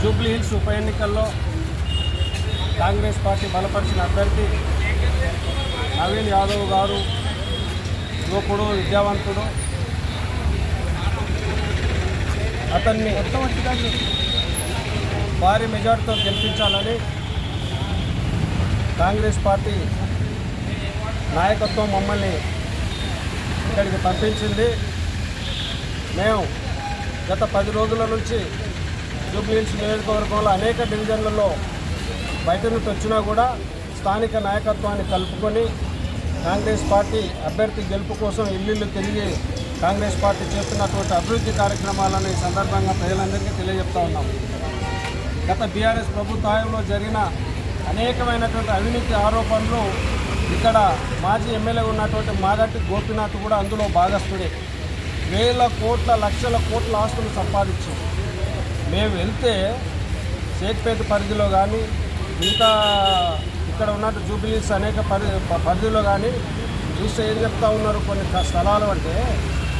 Jubilee hills ఉప ఎన్నికల్లో Congress party బలపరిచిన అభ్యర్థి నవీన్ యాదవ్ గారు యువకుడు, విద్యావంతుడు. అతన్ని భారీ మెజార్టీతో గెలిపించాలని కాంగ్రెస్ పార్టీ నాయకత్వం మమ్మల్ని ఇక్కడికి పంపించింది. మేము గత 10 రోజుల నుంచి జూబ్లీ హిల్స్ నియోజకవర్గంలో అనేక డివిజన్లలో బయట నుంచి వచ్చినా కూడా స్థానిక నాయకత్వాన్ని కలుపుకొని కాంగ్రెస్ పార్టీ అభ్యర్థి గెలుపు కోసం ఇల్లు తిరిగి కాంగ్రెస్ పార్టీ చేస్తున్నటువంటి అభివృద్ధి కార్యక్రమాలను ఈ సందర్భంగా ప్రజలందరికీ తెలియజెప్తా ఉన్నాం. గత బీఆర్ఎస్ ప్రభుత్వంలో జరిగిన అనేకమైనటువంటి అవినీతి ఆరోపణలు ఇక్కడ మాజీ ఎమ్మెల్యే ఉన్నటువంటి మాగంటి గోపీనాథ్ కూడా అందులో భాగస్థుడే. వేల కోట్ల లక్షల కోట్ల ఆస్తులు సంపాదించాం. మేము వెళ్తే షేక్పేట పరిధిలో కానీ ఇంకా ఇక్కడ ఉన్నట్టు జూబ్లీ హిల్స్ అనేక పరిధిలో కానీ చూస్తే ఏం చెప్తా ఉన్నారు, కొన్ని స్థలాలు అంటే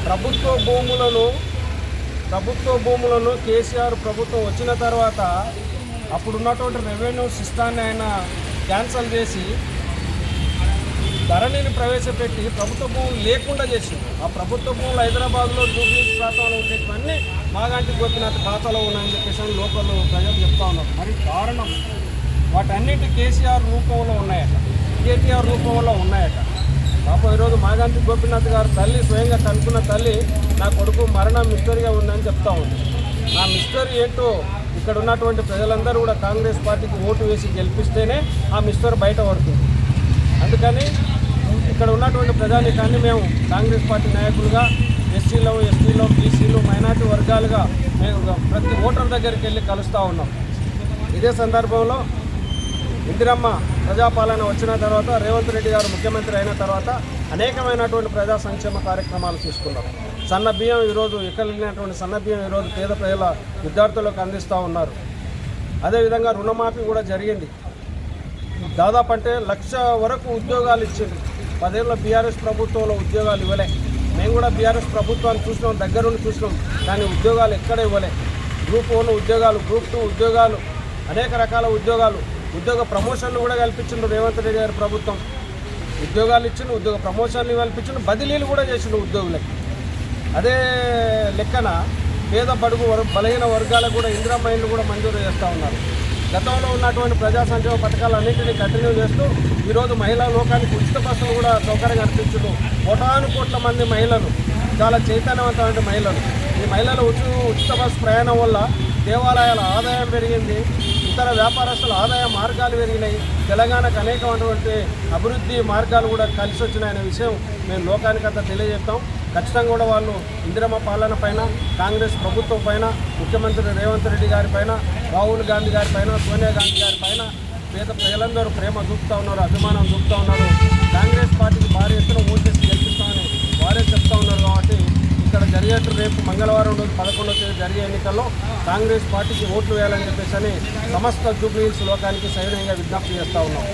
ప్రభుత్వ భూములను కేసీఆర్ ప్రభుత్వం వచ్చిన తర్వాత అప్పుడున్నటువంటి రెవెన్యూ సిస్టాన్ని ఆయన క్యాన్సల్ చేసి ధరణిని ప్రవేశపెట్టి ప్రభుత్వ భూములు లేకుండా చేసింది. ఆ ప్రభుత్వ భూములు హైదరాబాద్లో జూబ్లీ హిల్స్ ప్రాంతంలో ఉండేటివన్నీ మాగంటి గోపీనాథ్ ఖాతాలో ఉన్నాయని చెప్పేసి లోకల్ ప్రజలు చెప్తా ఉన్నారు. మరి కారణం వాటన్నిటి కేసీఆర్ రూపంలో ఉన్నాయట, కేటీఆర్ రూపంలో ఉన్నాయట. పాపం ఈరోజు మాగంటి గోపీనాథ్ గారు తల్లి స్వయంగా కనుక్కున్న తల్లి నా కొడుకు మరణం మిస్టరీగా ఉందని చెప్తా ఉంది. నా మిస్టరీ ఏంటో ఇక్కడ ఉన్నటువంటి ప్రజలందరూ కూడా కాంగ్రెస్ పార్టీకి ఓటు వేసి గెలిపిస్తేనే ఆ మిస్టరీ బయట పడుతుంది. అందుకని ఇక్కడ ఉన్నటువంటి ప్రజానీకాన్ని మేము కాంగ్రెస్ పార్టీ నాయకులుగా ఎస్టీలో, బీసీలు, మైనార్టీ వర్గాలుగా మేము ప్రతి ఓటర్ దగ్గరికి వెళ్ళి కలుస్తూ ఉన్నాం. ఇదే సందర్భంలో ఇందిరమ్మ ప్రజాపాలన వచ్చిన తర్వాత రేవంత్ రెడ్డి గారు ముఖ్యమంత్రి అయిన తర్వాత అనేకమైనటువంటి ప్రజా సంక్షేమ కార్యక్రమాలు తీసుకున్నాం. సన్న బియ్యం ఈరోజు ఎక్కలేనటువంటి సన్న బియ్యం ఈరోజు పేద ప్రజల విద్యార్థులకు అందిస్తూ ఉన్నారు. అదేవిధంగా రుణమాఫీ కూడా జరిగింది. దాదాపు అంటే 1,00,000 వరకు ఉద్యోగాలు ఇచ్చింది. 10 ఏళ్ళ బీఆర్ఎస్ ప్రభుత్వంలో ఉద్యోగాలు ఇవ్వలే. మేము కూడా బీఆర్ఎస్ ప్రభుత్వాన్ని చూసినాం, దగ్గరుండి చూసినాం, కానీ ఉద్యోగాలు ఎక్కడ ఇవ్వలే. గ్రూప్ 1 ఉద్యోగాలు, గ్రూప్ 2 ఉద్యోగాలు, అనేక రకాల ఉద్యోగాలు, ఉద్యోగ ప్రమోషన్లు కూడా కల్పించిండు రేవంత్ రెడ్డి గారి ప్రభుత్వం. ఉద్యోగాలు ఇచ్చిండు, ఉద్యోగ ప్రమోషన్లు కల్పించిండు, బదిలీలు కూడా చేసిండు ఉద్యోగులకి. అదే లెక్కన పేద బడుగు బలహీన వర్గాలకు కూడా ఇందిరమ్మ ఇళ్ళు కూడా మంజూరు చేస్తూ ఉన్నారు. గతంలో ఉన్నటువంటి ప్రజా సంక్షేమ పథకాలన్నింటినీ కంటిన్యూ చేస్తూ ఈరోజు మహిళా లోకానికి ఉచిత బస్సులు కూడా సౌకర్యంగా కల్పించుడు. కోటాను మంది మహిళలు, చాలా చైతన్యవంతమైన మహిళలు, ఈ మహిళలు ఉచిత బస్సు ప్రయాణం వల్ల దేవాలయాల ఆదాయం పెరిగింది, ఇతర వ్యాపారస్తుల ఆదాయ మార్గాలు పెరిగినాయి, తెలంగాణకు అనేకమైనటువంటి అభివృద్ధి మార్గాలు కూడా కలిసి వచ్చినాయనే విషయం మేము లోకానికంతా తెలియజేస్తాం. ఖచ్చితంగా కూడా వాళ్ళు ఇందిరమ్మ పాలన పైన, కాంగ్రెస్ ప్రభుత్వం పైన, ముఖ్యమంత్రి రేవంత్ రెడ్డి గారి పైన, రాహుల్ గాంధీ గారి పైన, సోనియా గాంధీ గారి పైన పేద ప్రజలందరూ ప్రేమ చూపుతూ ఉన్నారు, అభిమానం చూపుతూ ఉన్నారు. కాంగ్రెస్ పార్టీకి భారీ ఎత్తున ఓటు చేసి గెలిపిస్తామని వారే చెప్తూ ఉన్నారు. కాబట్టి ఇక్కడ జరిగేట్టు రేపు మంగళవారం రోజు 11వ తేదీ జరిగే ఎన్నికల్లో కాంగ్రెస్ పార్టీకి ఓట్లు వేయాలని చెప్పేసి సమస్త జూబ్లీ హిల్స్ లోకానికి సవినయంగా విజ్ఞప్తి చేస్తూ ఉన్నాం.